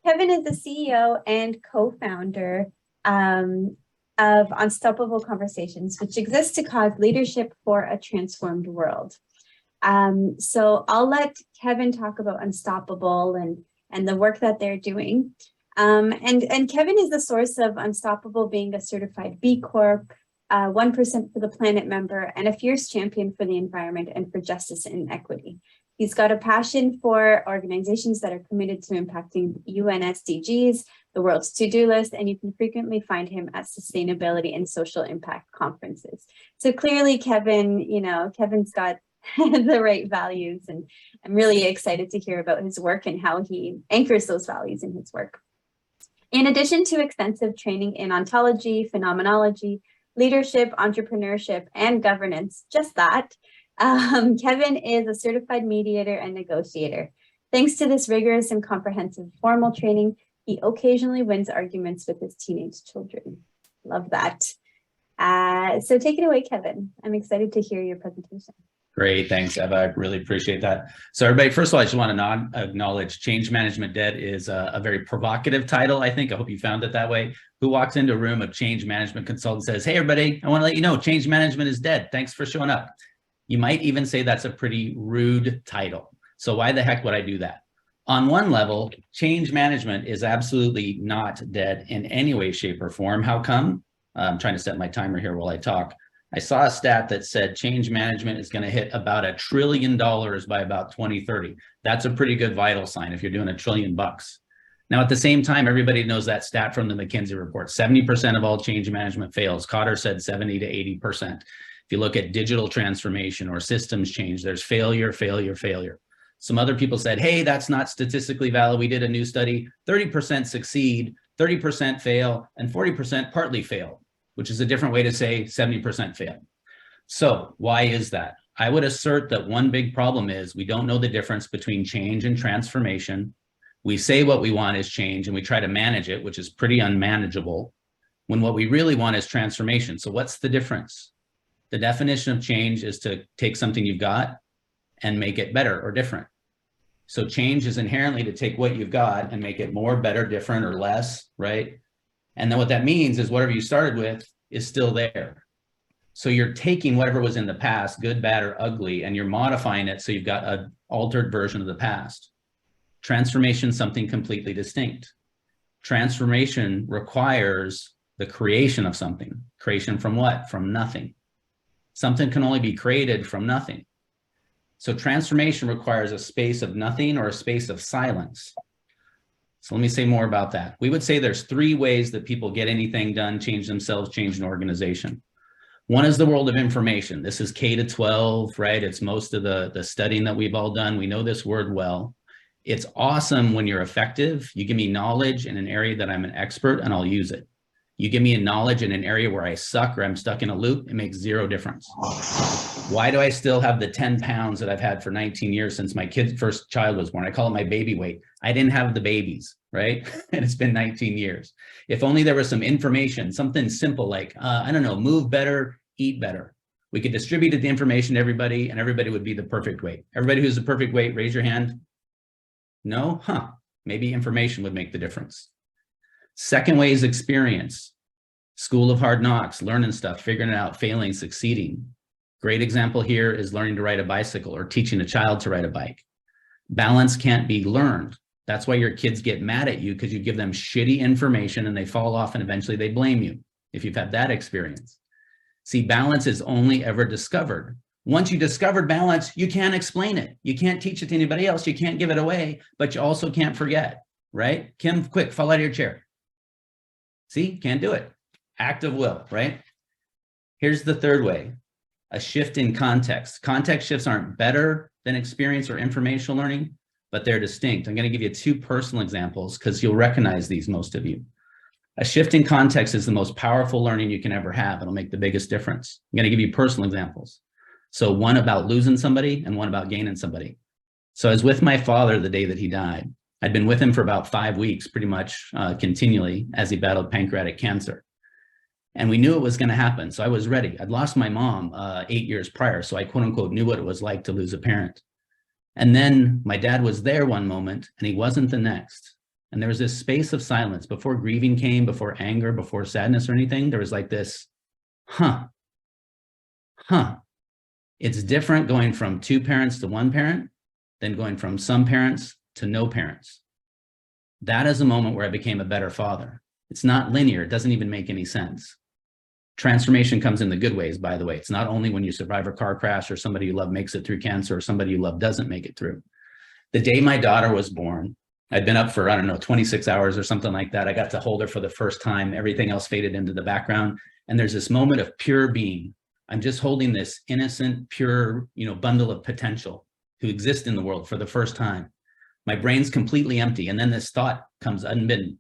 Kevin is the CEO and co-founder of Unstoppable Conversations, which exists to cause leadership for a transformed world. So I'll let Kevin talk about Unstoppable and the work that they're doing. And Kevin is the source of Unstoppable being a certified B Corp, 1% for the Planet member, and a fierce champion for the environment and for justice and equity. He's got a passion for organizations that are committed to impacting UN SDGs, the world's to-do list, and you can frequently find him at sustainability and social impact conferences. So clearly, Kevin, Kevin's got the right values, and I'm really excited to hear about his work and how he anchors those values in his work. In addition to extensive training in ontology, phenomenology, leadership, entrepreneurship, and governance, just that, Kevin is a certified mediator and negotiator. Thanks to this rigorous and comprehensive formal training, he occasionally wins arguments with his teenage children. Love that. So take it away, Kevin. I'm excited to hear your presentation. Great, thanks, Eva. I really appreciate that. So everybody, first of all, I just want to acknowledge Change Management Dead is a very provocative title, I think. I hope you found it that way. Who walks into a room of change management consultant says, hey, everybody, I want to let you know change management is dead. Thanks for showing up. You might even say that's a pretty rude title. So why the heck would I do that? On one level, change management is absolutely not dead in any way, shape, or form. How come? I'm trying to set my timer here while I talk. I saw a stat that said change management is going to hit about $1 trillion by about 2030. That's a pretty good vital sign if you're doing $1 trillion. Now, at the same time, everybody knows that stat from the McKinsey report. 70% of all change management fails. Cotter said 70 to 80%. If you look at digital transformation or systems change, there's failure, failure, failure. Some other people said, hey, that's not statistically valid. We did a new study, 30% succeed, 30% fail, and 40% partly fail, which is a different way to say 70% fail. So why is that? I would assert that one big problem is we don't know the difference between change and transformation. We say what we want is change and we try to manage it, which is pretty unmanageable, when what we really want is transformation. So what's the difference? The definition of change is to take something you've got and make it better or different. So change is inherently to take what you've got and make it more, better, different, or less, right? And then what that means is whatever you started with is still there. So you're taking whatever was in the past, good, bad, or ugly, and you're modifying it so you've got an altered version of the past. Transformation is something completely distinct. Transformation requires the creation of something. Creation from what? From nothing. Something can only be created from nothing. So transformation requires a space of nothing or a space of silence. So let me say more about that. We would say there's 3 ways that people get anything done, change themselves, change an organization. One is the world of information. This is K to 12, right? It's most of the studying that we've all done. We know this word well. It's awesome when you're effective. You give me knowledge in an area that I'm an expert and I'll use it. You give me a knowledge in an area where I suck or I'm stuck in a loop, it makes 0 difference. Why do I still have the 10 pounds that I've had for 19 years since my first child was born? I call it my baby weight. I didn't have the babies, right? And it's been 19 years. If only there was some information, something simple like, I don't know, move better, eat better. We could distribute the information to everybody and everybody would be the perfect weight. Everybody who's the perfect weight, raise your hand. No? Huh. Maybe information would make the difference. Second way is experience. School of hard knocks, learning stuff, figuring it out, failing, succeeding. Great example here is learning to ride a bicycle or teaching a child to ride a bike. Balance can't be learned. That's why your kids get mad at you, because you give them shitty information and they fall off and eventually they blame you, if you've had that experience. See, balance is only ever discovered. Once you discovered balance, you can't explain it. You can't teach it to anybody else. You can't give it away, but you also can't forget, right? Kim, quick, fall out of your chair. See, can't do it. Act of will, right? Here's the third way, a shift in context. Context shifts aren't better than experience or informational learning, but they're distinct. I'm going to give you 2 personal examples because you'll recognize these, most of you. A shift in context is the most powerful learning you can ever have. It'll make the biggest difference. I'm going to give you personal examples. So one about losing somebody and one about gaining somebody. So I was with my father the day that he died. I'd been with him for about 5 weeks, pretty much continually, as he battled pancreatic cancer. And we knew it was going to happen. So I was ready. I'd lost my mom 8 years prior. So I quote unquote knew what it was like to lose a parent. And then my dad was there one moment and he wasn't the next. And there was this space of silence before grieving came, before anger, before sadness or anything. There was like this, huh. It's different going from two parents to one parent than going from some parents to no parents. That is a moment where I became a better father. It's not linear. It doesn't even make any sense. Transformation comes in the good ways, by the way. It's not only when you survive a car crash or somebody you love makes it through cancer or somebody you love doesn't make it through. The day my daughter was born, I'd been up for, I don't know, 26 hours or something like that. I got to hold her for the first time. Everything else faded into the background. And there's this moment of pure being. I'm just holding this innocent, pure, bundle of potential to exist in the world for the first time. My brain's completely empty. And then this thought comes unbidden.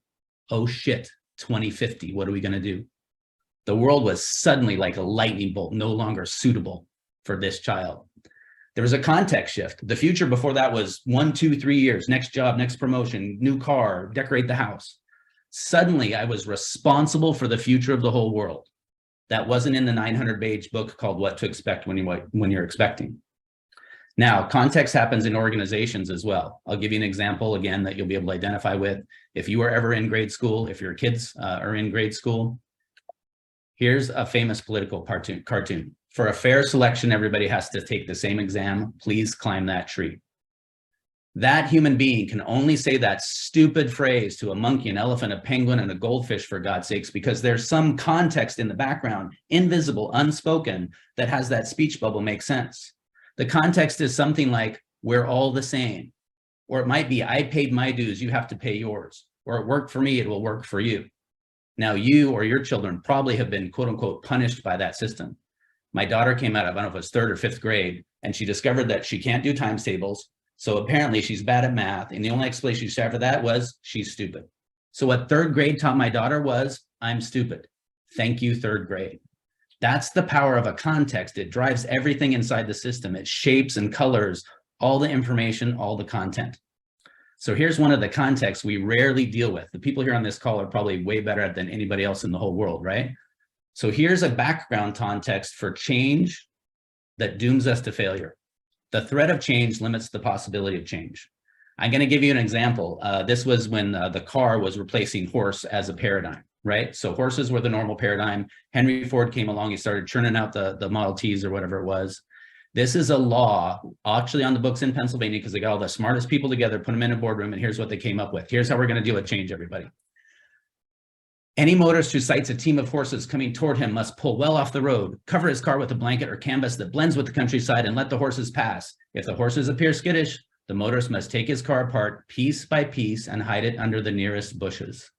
Oh shit, 2050, what are we gonna do? The world was suddenly like a lightning bolt, no longer suitable for this child. There was a context shift. The future before that was 1, 2, 3 years, next job, next promotion, new car, decorate the house. Suddenly I was responsible for the future of the whole world. That wasn't in the 900-page book called What to Expect When You're Expecting. Now, context happens in organizations as well. I'll give you an example again that you'll be able to identify with. If you were ever in grade school, if your kids are in grade school, here's a famous political cartoon. For a fair selection, everybody has to take the same exam. Please climb that tree. That human being can only say that stupid phrase to a monkey, an elephant, a penguin, and a goldfish, for God's sakes, because there's some context in the background, invisible, unspoken, that has that speech bubble make sense. The context is something like, we're all the same. Or it might be, I paid my dues, you have to pay yours. Or it worked for me, it will work for you. Now you or your children probably have been quote unquote punished by that system. My daughter came out of, I don't know if it was 3rd or 5th grade, and she discovered that she can't do times tables. So apparently she's bad at math. And the only explanation she had for that was she's stupid. So what 3rd grade taught my daughter was, I'm stupid. Thank you, 3rd grade. That's the power of a context. It drives everything inside the system. It shapes and colors all the information, all the content. So here's one of the contexts we rarely deal with. The people here on this call are probably way better than anybody else in the whole world, right? So here's a background context for change that dooms us to failure. The threat of change limits the possibility of change. I'm going to give you an example. This was when the car was replacing horse as a paradigm, right? So horses were the normal paradigm. Henry Ford came along, he started churning out the Model Ts or whatever it was. This is a law actually on the books in Pennsylvania because they got all the smartest people together, put them in a boardroom, and here's what they came up with. Here's how we're going to deal with change, everybody. Any motorist who sights a team of horses coming toward him must pull well off the road, cover his car with a blanket or canvas that blends with the countryside, and let the horses pass. If the horses appear skittish, the motorist must take his car apart piece by piece and hide it under the nearest bushes.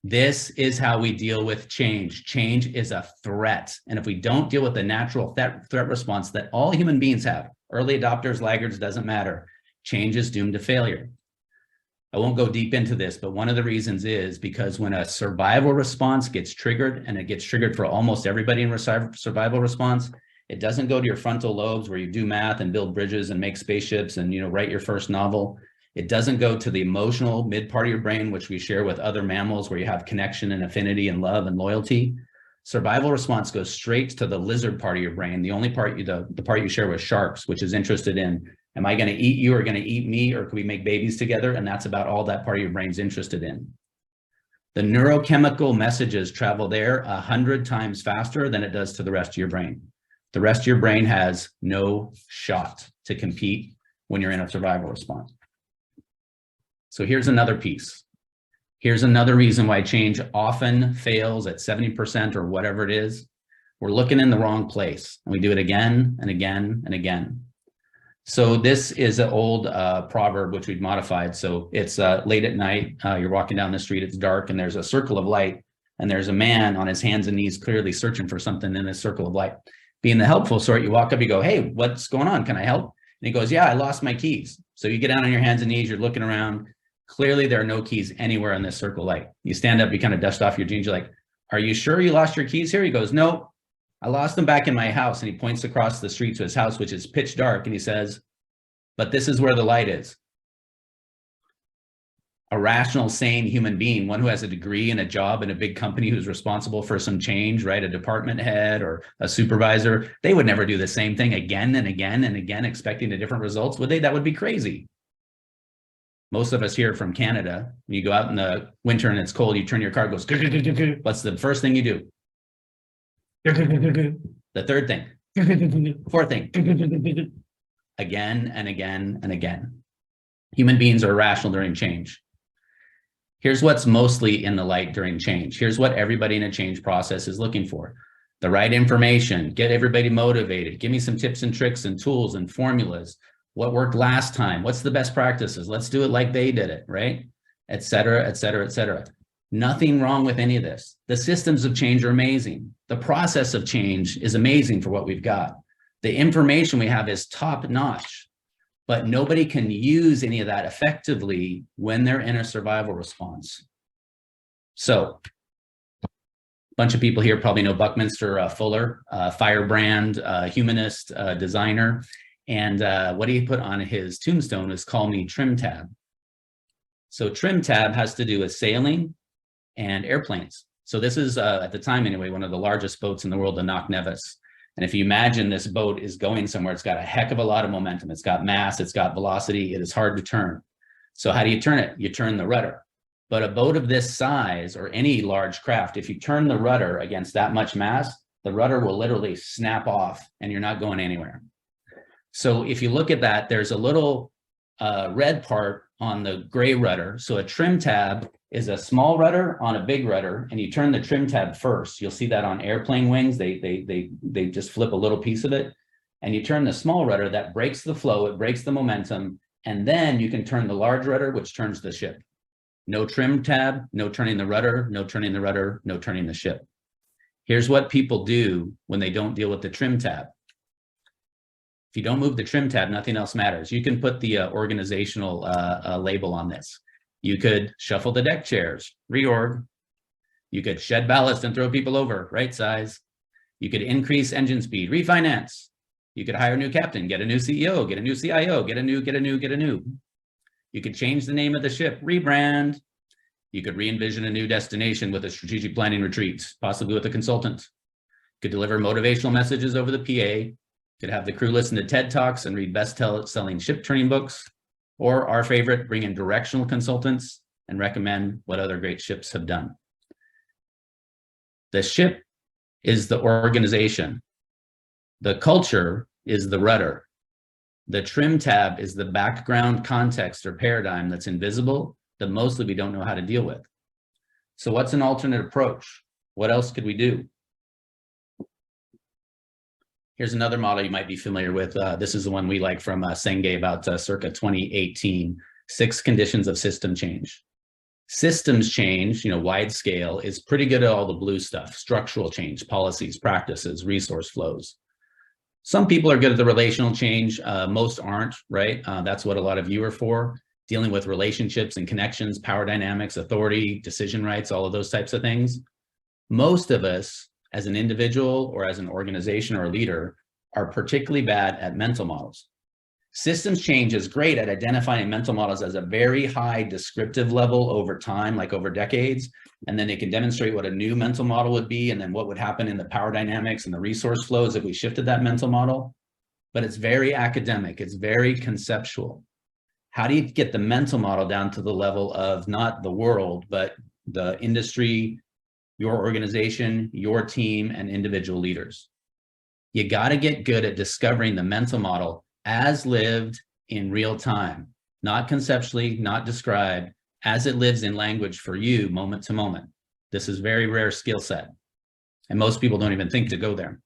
This is how we deal with change. Change is a threat. And if we don't deal with the natural threat response that all human beings have, early adopters, laggards, doesn't matter, change is doomed to failure. I won't go deep into this, but one of the reasons is because when a survival response gets triggered, and it gets triggered for almost everybody in survival response, it doesn't go to your frontal lobes where you do math and build bridges and make spaceships and write your first novel. It doesn't go to the emotional mid part of your brain, which we share with other mammals where you have connection and affinity and love and loyalty. Survival response goes straight to the lizard part of your brain, the only part the part you share with sharks, which is interested in, am I going to eat you or going to eat me, or can we make babies together? And that's about all that part of your brain's interested in. The neurochemical messages travel there 100 times faster than it does to the rest of your brain. The rest of your brain has no shot to compete when you're in a survival response. So here's another piece. Here's another reason why change often fails at 70% or whatever it is. We're looking in the wrong place, and we do it again and again and again. So this is an old proverb which we've modified. So it's late at night, you're walking down the street, it's dark, and there's a circle of light, and there's a man on his hands and knees clearly searching for something in this circle of light. Being the helpful sort, you walk up, you go, hey, what's going on? Can I help? And he goes, yeah, I lost my keys. So you get down on your hands and knees, you're looking around. Clearly there are no keys anywhere in this circle of light. You stand up, you kind of dust off your jeans, you're like, are you sure you lost your keys here? He goes, no, I lost them back in my house. And he points across the street to his house, which is pitch dark. And he says, but this is where the light is. A rational, sane human being, one who has a degree and a job in a big company who's responsible for some change, right? A department head or a supervisor, they would never do the same thing again and again and again, expecting a different results, would they? That would be crazy. Most of us here from Canada, when you go out in the winter and it's cold, you turn your car, it goes, what's the first thing you do? The third thing, fourth thing, again and again and again. Human beings are irrational during change. Here's what's mostly in the light during change. Here's what everybody in a change process is looking for. The right information, get everybody motivated. Give me some tips and tricks and tools and formulas. What worked last time? What's the best practices? Let's do it like they did it, right? Et cetera, et cetera, et cetera. Nothing wrong with any of this. The systems of change are amazing. The process of change is amazing for what we've got. The information we have is top notch, but nobody can use any of that effectively when they're in a survival response. So a bunch of people here probably know Buckminster Fuller, firebrand, humanist, designer. And what he put on his tombstone is call me trim tab. So trim tab has to do with sailing and airplanes. So this is, at the time anyway, one of the largest boats in the world, the Knock Nevis. And if you imagine this boat is going somewhere, it's got a heck of a lot of momentum. It's got mass, it's got velocity, it is hard to turn. So how do you turn it? You turn the rudder. But a boat of this size, or any large craft, if you turn the rudder against that much mass, the rudder will literally snap off and you're not going anywhere. So if you look at that, there's a little red part on the gray rudder. So a trim tab is a small rudder on a big rudder, and you turn the trim tab first. You'll see that on airplane wings. They just flip a little piece of it, and you turn the small rudder. That breaks the flow, it breaks the momentum, and then you can turn the large rudder, which turns the ship. No trim tab, no turning the rudder, no turning the rudder, no turning the ship. Here's what people do when they don't deal with the trim tab. If you don't move the trim tab, nothing else matters. You can put the organizational label on this. You could shuffle the deck chairs, reorg. You could shed ballast and throw people over, right size. You could increase engine speed, refinance. You could hire a new captain, get a new CEO, get a new CIO, get a new. You could change the name of the ship, rebrand. You could re-envision a new destination with a strategic planning retreat, possibly with a consultant. You could deliver motivational messages over the PA. You could have the crew listen to TED Talks and read best-selling ship turning books. Or our favorite, bring in directional consultants and recommend what other great ships have done. The ship is the organization. The culture is the rudder. The trim tab is the background context or paradigm that's invisible that mostly we don't know how to deal with. So what's an alternate approach? What else could we do? Here's another model you might be familiar with. This is the one we like from Senge about circa 2018, 6 conditions of system change. Systems change, wide scale, is pretty good at all the blue stuff, structural change, policies, practices, resource flows. Some people are good at the relational change, most aren't, right? That's what a lot of you are for, dealing with relationships and connections, power dynamics, authority, decision rights, all of those types of things. Most of us, as an individual or as an organization or a leader, are particularly bad at mental models. Systems change is great at identifying mental models as a very high descriptive level over time, like over decades, and then they can demonstrate what a new mental model would be and then what would happen in the power dynamics and the resource flows if we shifted that mental model. But it's very academic, it's very conceptual. How do you get the mental model down to the level of not the world, but the industry, your organization, your team, and individual leaders? You got to get good at discovering the mental model as lived in real time, not conceptually, not described, as it lives in language for you moment to moment. This is very rare skill set, and most people don't even think to go there.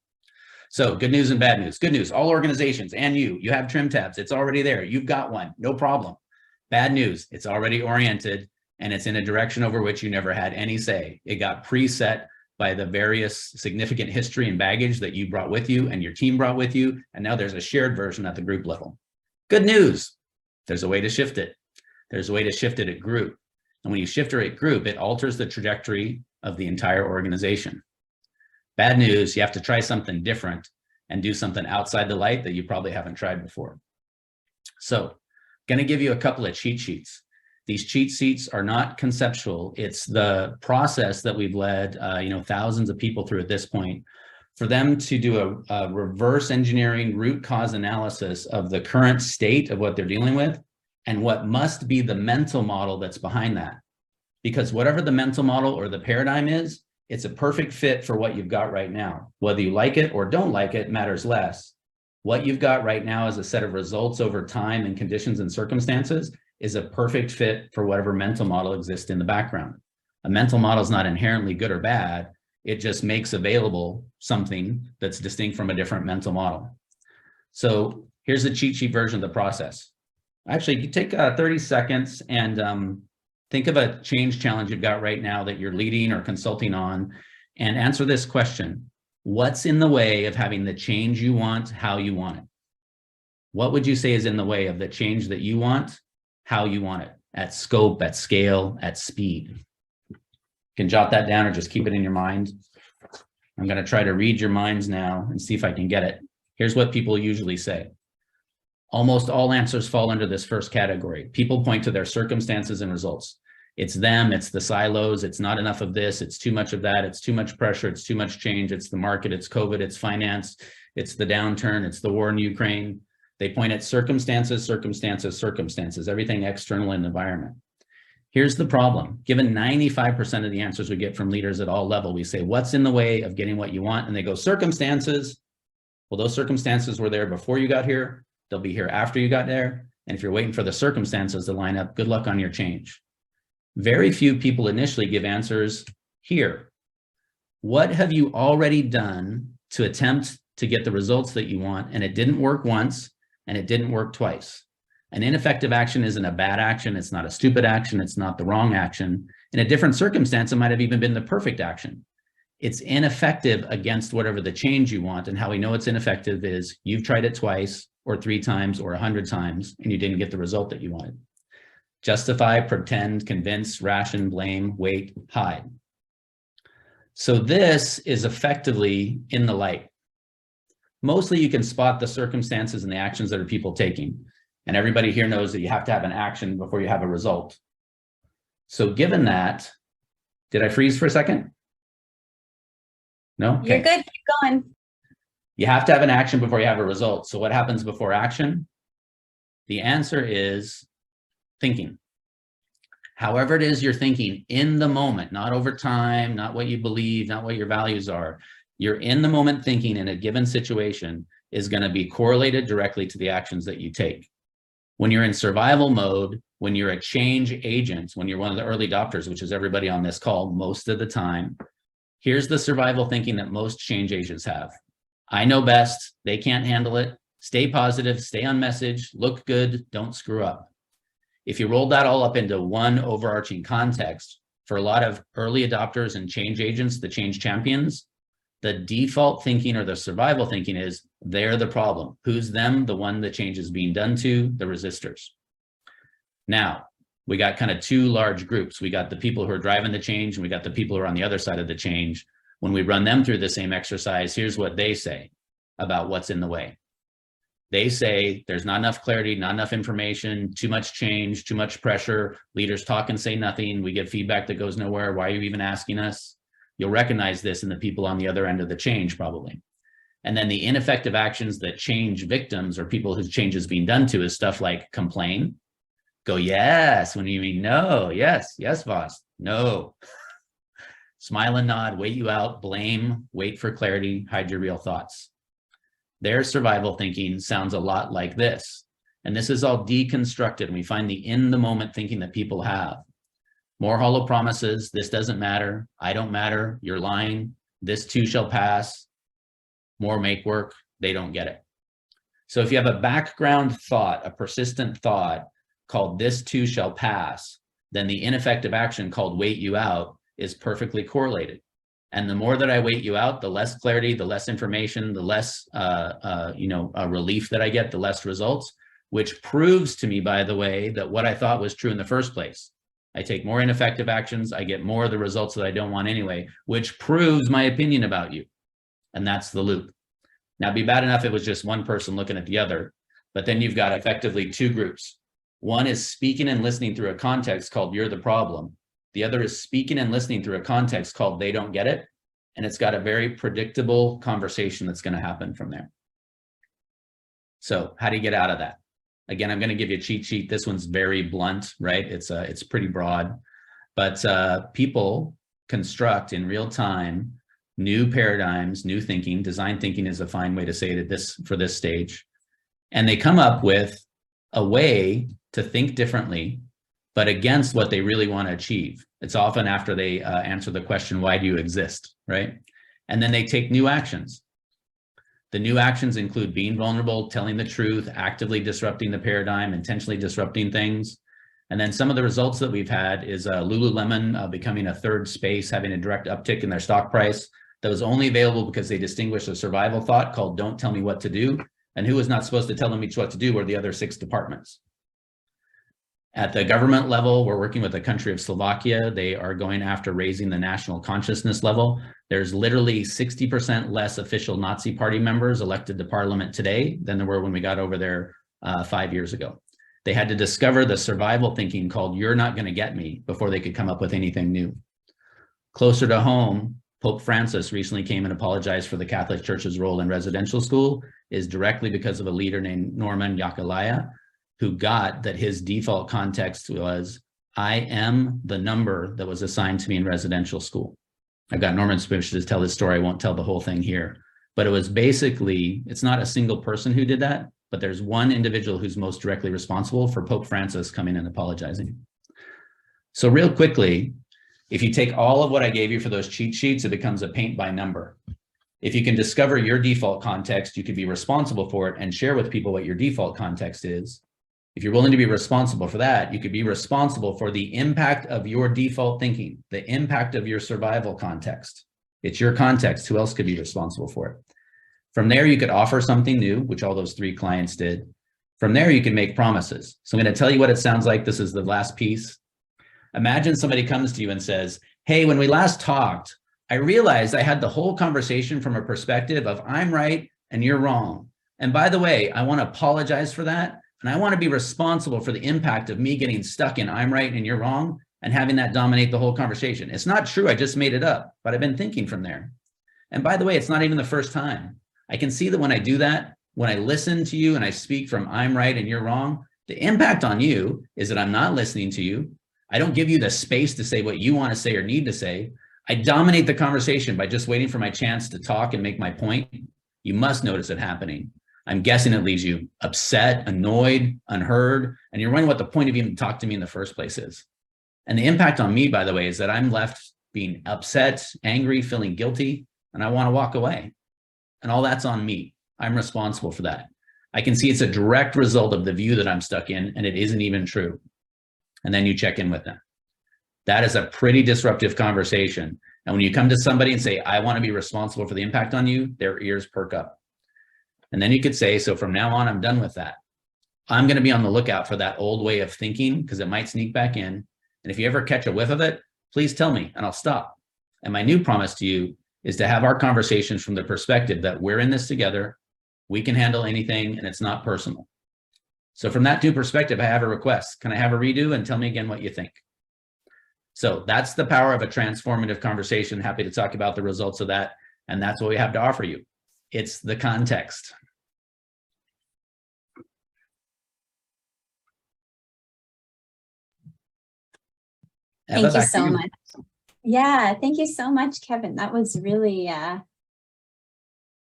So good news and bad news. Good news, all organizations and you have trim tabs. It's already there. You've got one, no problem. Bad news, it's already oriented and it's in a direction over which you never had any say. It got preset by the various significant history and baggage that you brought with you and your team brought with you. And now there's a shared version at the group level. Good news, there's a way to shift it. There's a way to shift it at group. And when you shift it at group, it alters the trajectory of the entire organization. Bad news, you have to try something different and do something outside the light that you probably haven't tried before. So, going to give you a couple of cheat sheets. These cheat sheets are not conceptual. It's the process that we've led, thousands of people through at this point, for them to do a reverse engineering root cause analysis of the current state of what they're dealing with, and what must be the mental model that's behind that. Because whatever the mental model or the paradigm is, it's a perfect fit for what you've got right now. Whether you like it or don't like it matters less. What you've got right now as a set of results over time and conditions and circumstances is a perfect fit for whatever mental model exists in the background. A mental model is not inherently good or bad. It just makes available something that's distinct from a different mental model. So here's the cheat sheet version of the process. Actually, you take 30 seconds and think of a change challenge you've got right now that you're leading or consulting on, and answer this question. What's in the way of having the change you want, how you want it? What would you say is in the way of the change that you want, how you want it, at scope, at scale, at speed? You can jot that down or just keep it in your mind. I'm going to try to read your minds now and see if I can get it. Here's what people usually say. Almost all answers fall under this first category. People point to their circumstances and results. It's them, it's the silos, it's not enough of this, it's too much of that, it's too much pressure, it's too much change, it's the market, it's COVID, it's finance, it's the downturn, it's the war in Ukraine. They point at circumstances, circumstances, circumstances, everything external in the environment. Here's the problem. Given 95% of the answers we get from leaders at all levels, we say, what's in the way of getting what you want? And they go, circumstances. Well, those circumstances were there before you got here. They'll be here after you got there. And if you're waiting for the circumstances to line up, good luck on your change. Very few people initially give answers here. What have you already done to attempt to get the results that you want? And it didn't work once, and it didn't work twice. An ineffective action isn't a bad action. It's not a stupid action. It's not the wrong action. In a different circumstance, it might have even been the perfect action. It's ineffective against whatever the change you want. And how we know it's ineffective is you've tried it twice or 3 times or 100 times, and you didn't get the result that you wanted. Justify, pretend, convince, ration, blame, wait, hide. So this is effectively in the light. Mostly you can spot the circumstances and the actions that are people taking. And everybody here knows that you have to have an action before you have a result. So given that, did I freeze for a second? No? Okay. You're good, keep going. You have to have an action before you have a result. So what happens before action? The answer is thinking. However it is you're thinking in the moment, not over time, not what you believe, not what your values are. You're in the moment thinking in a given situation is going to be correlated directly to the actions that you take. When you're in survival mode, when you're a change agent, when you're one of the early adopters, which is everybody on this call most of the time, here's the survival thinking that most change agents have. I know best, they can't handle it. Stay positive, stay on message, look good, don't screw up. If you roll that all up into one overarching context, for a lot of early adopters and change agents, the change champions, the default thinking or the survival thinking is they're the problem. Who's them? The one the change is being done to, the resistors. Now, we got kind of 2 large groups. We got the people who are driving the change, and we got the people who are on the other side of the change. When we run them through the same exercise, here's what they say about what's in the way. They say there's not enough clarity, not enough information, too much change, too much pressure. Leaders talk and say nothing. We get feedback that goes nowhere. Why are you even asking us? You'll recognize this in the people on the other end of the change, probably. And then the ineffective actions that change victims or people whose change is being done to is stuff like complain, go yes, when you mean no, yes, boss, no. Smile and nod, wait you out, blame, wait for clarity, hide your real thoughts. Their survival thinking sounds a lot like this. And this is all deconstructed. And we find the in the moment thinking that people have. More hollow promises, this doesn't matter, I don't matter, you're lying, this too shall pass. More make work, they don't get it. So if you have a background thought, a persistent thought called this too shall pass, then the ineffective action called wait you out is perfectly correlated. And the more that I wait you out, the less clarity, the less information, the less relief that I get, the less results, which proves to me, by the way, that what I thought was true in the first place. I take more ineffective actions, I get more of the results that I don't want anyway, which proves my opinion about you. And that's the loop. Now, it'd be bad enough if it was just one person looking at the other, but then you've got effectively 2 groups. One is speaking and listening through a context called you're the problem. The other is speaking and listening through a context called they don't get it. And it's got a very predictable conversation that's going to happen from there. So how do you get out of that? Again, I'm going to give you a cheat sheet. This one's very blunt, right? It's pretty broad, but people construct in real time new paradigms, new thinking. Design thinking is a fine way to say it for this stage. And they come up with a way to think differently, but against what they really want to achieve. It's often after they answer the question, why do you exist, right? And then they take new actions. The new actions include being vulnerable, telling the truth, actively disrupting the paradigm, intentionally disrupting things. And then some of the results that we've had is Lululemon becoming a third space, having a direct uptick in their stock price that was only available because they distinguished a survival thought called "Don't tell me what to do," and who was not supposed to tell them each what to do were the other 6 departments. At the government level, we're working with the country of Slovakia. They are going after raising the national consciousness level. There's literally 60% less official Nazi party members elected to parliament today than there were when we got over there 5 years ago. They had to discover the survival thinking called "you're not going to get me" before they could come up with anything new. Closer to home, Pope Francis recently came and apologized for the Catholic Church's role in residential school is directly because of a leader named Norman Yakalaya, who got that his default context was, I am the number that was assigned to me in residential school. I've got Norman's permission to tell this story. I won't tell the whole thing here, but it was basically, it's not a single person who did that, but there's one individual who's most directly responsible for Pope Francis coming and apologizing. So real quickly, if you take all of what I gave you for those cheat sheets, it becomes a paint by number. If you can discover your default context, you could be responsible for it and share with people what your default context is. If you're willing to be responsible for that, you could be responsible for the impact of your default thinking, the impact of your survival context. It's your context. Who else could be responsible for it? From there, you could offer something new, which all those 3 clients did. From there, you can make promises. So I'm going to tell you what it sounds like. This is the last piece. Imagine somebody comes to you and says, hey, when we last talked, I realized I had the whole conversation from a perspective of I'm right and you're wrong. And by the way, I want to apologize for that. And I want to be responsible for the impact of me getting stuck in I'm right and you're wrong and having that dominate the whole conversation. It's not true. I just made it up, but I've been thinking from there. And by the way, it's not even the first time. I can see that when I do that, when I listen to you and I speak from I'm right and you're wrong, the impact on you is that I'm not listening to you. I don't give you the space to say what you want to say or need to say. I dominate the conversation by just waiting for my chance to talk and make my point. You must notice it happening. I'm guessing it leaves you upset, annoyed, unheard, and you're wondering what the point of even talking to me in the first place is. And the impact on me, by the way, is that I'm left being upset, angry, feeling guilty, and I want to walk away. And all that's on me. I'm responsible for that. I can see it's a direct result of the view that I'm stuck in, and it isn't even true. And then you check in with them. That is a pretty disruptive conversation. And when you come to somebody and say, I want to be responsible for the impact on you, their ears perk up. And then you could say, so from now on, I'm done with that. I'm going to be on the lookout for that old way of thinking because it might sneak back in. And if you ever catch a whiff of it, please tell me and I'll stop. And my new promise to you is to have our conversations from the perspective that we're in this together, we can handle anything, and it's not personal. So from that new perspective, I have a request. Can I have a redo and tell me again what you think? So that's the power of a transformative conversation. Happy to talk about the results of that. And that's what we have to offer you. It's the context. Thank you so much. Yeah, thank you so much, Kevin. That was really,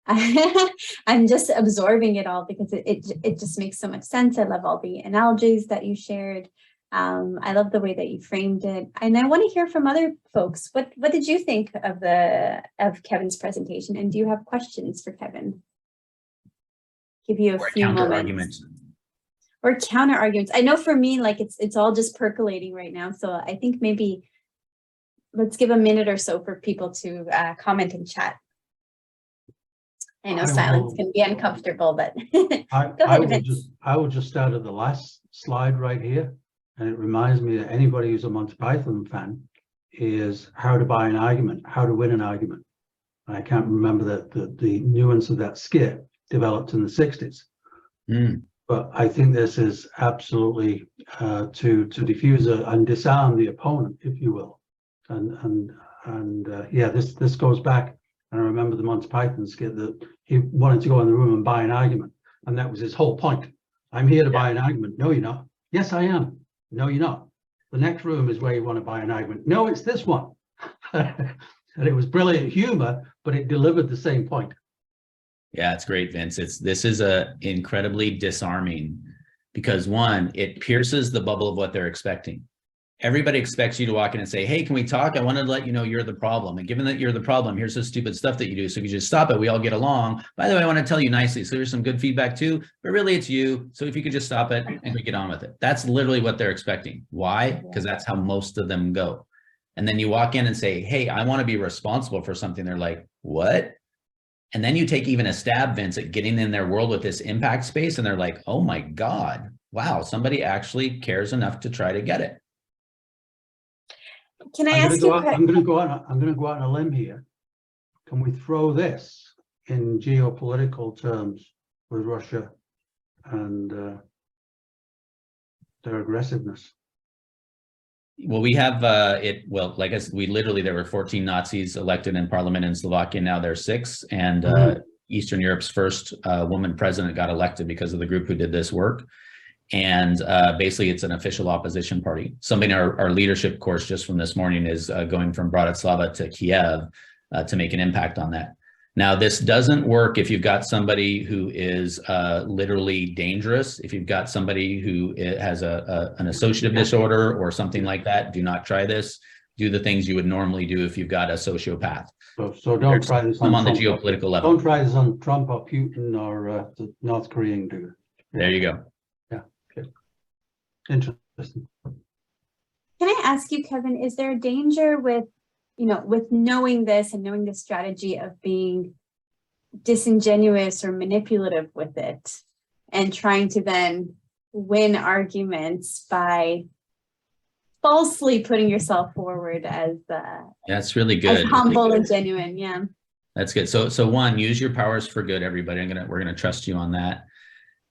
I'm just absorbing it all because it just makes so much sense. I love all the analogies that you shared. I love the way that you framed it. And I want to hear from other folks. What did you think of Kevin's presentation? And do you have questions for Kevin? Give you a few moments. Or counter arguments. I know for me, like it's all just percolating right now. So I think maybe let's give a minute or so for people to comment and chat. I know silence can be uncomfortable, but go ahead, I would just start at the last slide right here. And it reminds me that anybody who's a Monty Python fan is how to buy an argument, how to win an argument. And I can't remember the nuance of that skit developed in the 60s. But I think this is absolutely to diffuse and disarm the opponent, if you will. And yeah, this goes back. And I remember the Monty Python skit that he wanted to go in the room and buy an argument. And that was his whole point. I'm here to buy an argument. No, you're not. Yes, I am. No, you're not. The next room is where you want to buy an argument. No, it's this one. And it was brilliant humor, but it delivered the same point. Yeah, it's great, Vince. This is a incredibly disarming, because one, it pierces the bubble of what they're expecting. Everybody expects you to walk in and say, hey, can we talk? I wanted to let you know you're the problem. And given that you're the problem, here's the stupid stuff that you do. So if you just stop it, we all get along. By the way, I want to tell you nicely. So here's some good feedback too, but really it's you. So if you could just stop it and we get on with it. That's literally what they're expecting. Why? Because that's how most of them go. And then you walk in and say, hey, I want to be responsible for something. They're like, what? And then you take even a stab, Vince, at getting in their world with this impact space. And they're like, oh my God, wow, somebody actually cares enough to try to get it. Can I ask you? I'm going to go out on a limb here. Can we throw this in geopolitical terms with Russia and their aggressiveness? Well, we have like I said, there were 14 Nazis elected in parliament in Slovakia. Now there's 6. And Eastern Europe's first woman president got elected because of the group who did this work. And basically, it's an official opposition party. Something our leadership course just from this morning is going from Bratislava to Kiev to make an impact on that. Now, this doesn't work if you've got somebody who is literally dangerous. If you've got somebody who has an associative disorder or something like that, do not try this. Do the things you would normally do if you've got a sociopath. So don't try this on the geopolitical level. Don't try this on Trump or Putin or the North Korean dude. There you go. Interesting. Can I ask you, Kevin, is there a danger with knowing this and knowing the strategy of being disingenuous or manipulative with it and trying to then win arguments by falsely putting yourself forward as that's really good, as humble and genuine? Yeah, that's good. So one, use your powers for good, everybody. We're gonna trust you on that.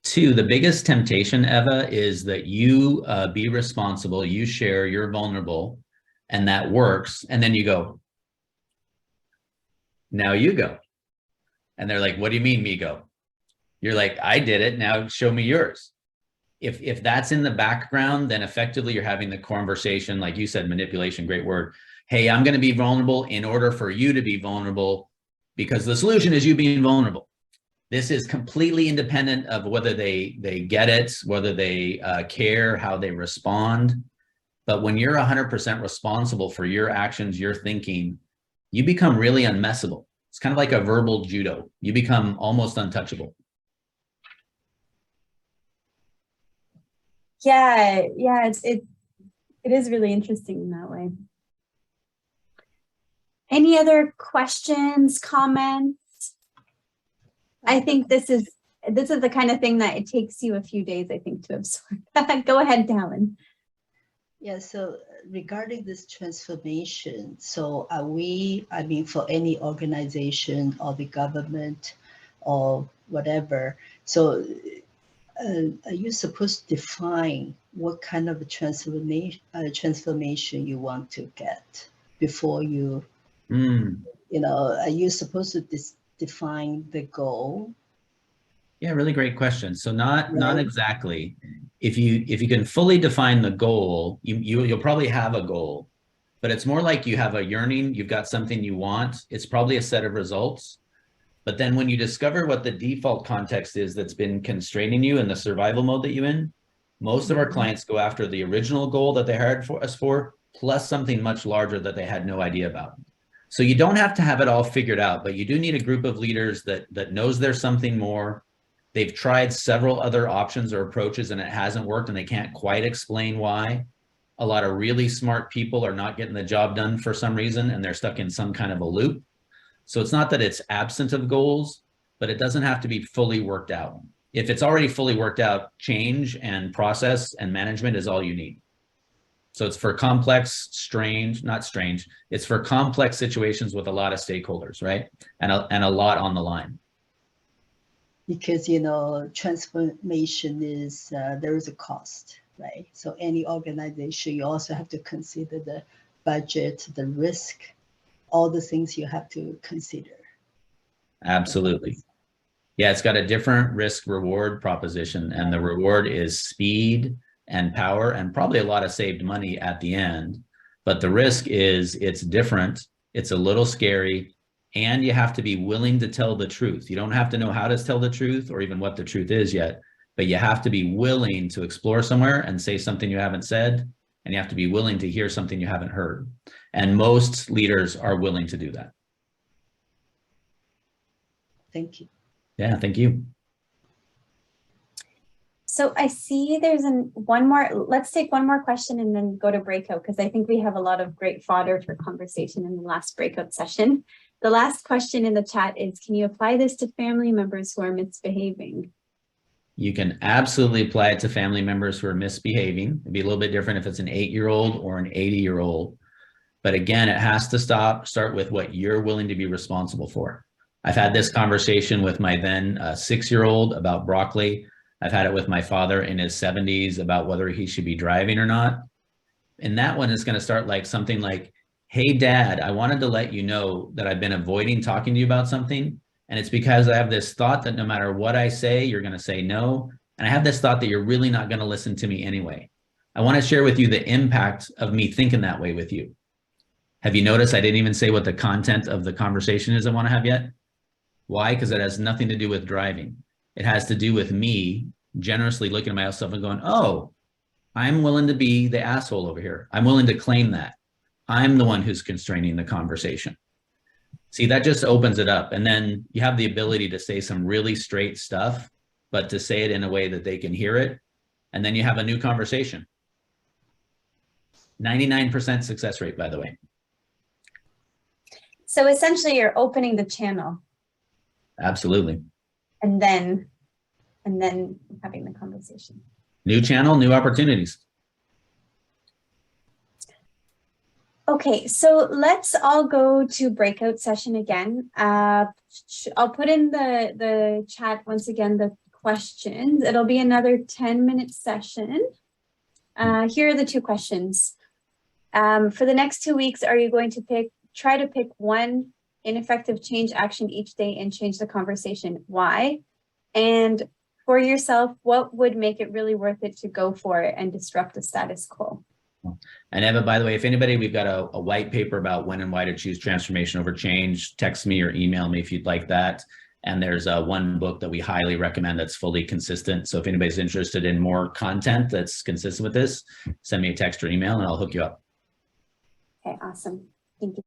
2, the biggest temptation, Eva, is that you be responsible, you share, you're vulnerable, and that works. And then you go, now you go. And they're like, what do you mean me go? You're like, I did it, now show me yours. If that's in the background, then effectively you're having the conversation, like you said, manipulation, great word. Hey, I'm gonna be vulnerable in order for you to be vulnerable because the solution is you being vulnerable. This is completely independent of whether they get it, whether they care, how they respond. But when you're 100% responsible for your actions, your thinking, you become really unmessable. It's kind of like a verbal judo. You become almost untouchable. Yeah, it is really interesting in that way. Any other questions, comments? I think this is the kind of thing that it takes you a few days, I think, to absorb. Go ahead, Dallin. Yeah, so regarding this transformation, so for any organization or the government or whatever, so are you supposed to define what kind of transformation you want to get before you, are you supposed to define the goal? Yeah, really great question. So not exactly. If you can fully define the goal, you'll probably have a goal, but it's more like you have a yearning, you've got something you want. It's probably a set of results. But then when you discover what the default context is that's been constraining you in the survival mode that you're in, most of our clients go after the original goal that they hired us for, plus something much larger that they had no idea about. So you don't have to have it all figured out, but you do need a group of leaders that knows there's something more. They've tried several other options or approaches and it hasn't worked and they can't quite explain why. A lot of really smart people are not getting the job done for some reason and they're stuck in some kind of a loop. So it's not that it's absent of goals, but it doesn't have to be fully worked out. If it's already fully worked out, change and process and management is all you need. So it's for complex, it's for complex situations with a lot of stakeholders, right? And a lot on the line. Because, transformation is, there is a cost, right? So any organization, you also have to consider the budget, the risk, all the things you have to consider. Absolutely. Yeah, it's got a different risk reward proposition, and the reward is speed and power and probably a lot of saved money at the end. But the risk is it's different, it's a little scary, and you have to be willing to tell the truth. You don't have to know how to tell the truth or even what the truth is yet, but you have to be willing to explore somewhere and say something you haven't said, and you have to be willing to hear something you haven't heard. And most leaders are willing to do that. Thank you. Yeah, thank you. So I see there's one more. Let's take one more question and then go to breakout, because I think we have a lot of great fodder for conversation in the last breakout session. The last question in the chat is, can you apply this to family members who are misbehaving? You can absolutely apply it to family members who are misbehaving. It'd be a little bit different if it's an 8-year-old or an 80-year-old. But again, it has to start with what you're willing to be responsible for. I've had this conversation with my then 6-year-old about broccoli. I've had it with my father in his 70s about whether he should be driving or not. And that one is going to start like something like, hey, Dad, I wanted to let you know that I've been avoiding talking to you about something. And it's because I have this thought that no matter what I say, you're going to say no. And I have this thought that you're really not going to listen to me anyway. I want to share with you the impact of me thinking that way with you. Have you noticed I didn't even say what the content of the conversation is I want to have yet? Why? Because it has nothing to do with driving. It has to do with me generously looking at myself and going, oh, I'm willing to be the asshole over here. I'm willing to claim that. I'm the one who's constraining the conversation. See, that just opens it up. And then you have the ability to say some really straight stuff, but to say it in a way that they can hear it. And then you have a new conversation. 99% success rate, by the way. So essentially you're opening the channel. Absolutely. And then having the conversation. New channel, new opportunities. Okay, so let's all go to breakout session again. I'll put in the chat once again the questions. It'll be another 10-minute session. Here are the 2 questions. For the next 2 weeks, are you going to try to pick one ineffective change action each day and change the conversation? Why? And for yourself, what would make it really worth it to go for it and disrupt the status quo? And Eva, by the way, if anybody, we've got a white paper about when and why to choose transformation over change. Text me or email me if you'd like that. And there's one book that we highly recommend that's fully consistent. So if anybody's interested in more content that's consistent with this, send me a text or email and I'll hook you up. Okay, awesome. Thank you.